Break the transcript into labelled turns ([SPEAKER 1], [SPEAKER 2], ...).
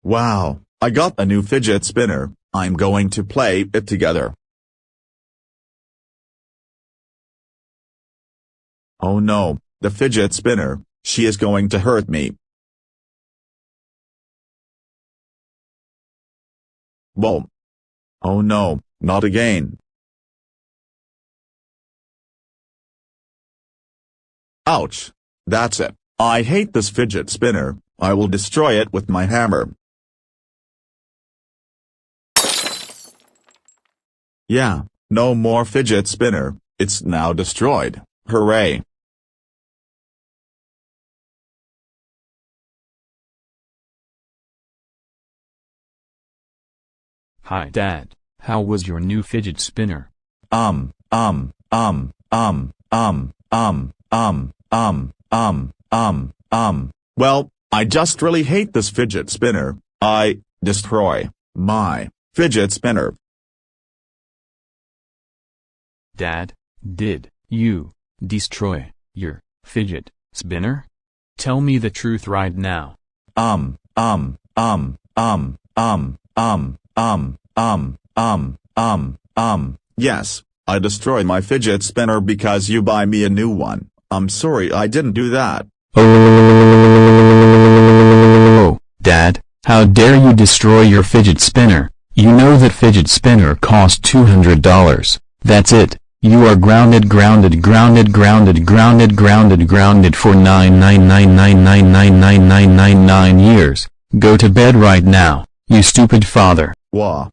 [SPEAKER 1] Wow, I got a new fidget spinner. I'm going to play it together. Oh no, the fidget spinner, she is going to hurt me. Whoa. Oh no, not again. Ouch. That's it. I hate this fidget spinner. I will destroy it with my hammer. Yeah, no more fidget spinner. It's now destroyed. Hooray.
[SPEAKER 2] Hi Dad, how was your new fidget spinner?
[SPEAKER 1] Um, um, um, um, um, um, um, um, um, well, I just really hate this fidget spinner. I destroy my fidget spinner.
[SPEAKER 2] Dad, did you destroy your fidget spinner? Tell me the truth right now.
[SPEAKER 1] Um, um, um, um, um, um, um, um, um, yes, I destroyed my fidget spinner because you buy me a new one. I'm sorry I didn't do that.
[SPEAKER 2] Oh, Dad, how dare you destroy your fidget spinner? You know that fidget spinner cost $200. That's it. You are grounded for 999999999 years. Go to bed right now, you stupid father.
[SPEAKER 1] Wah.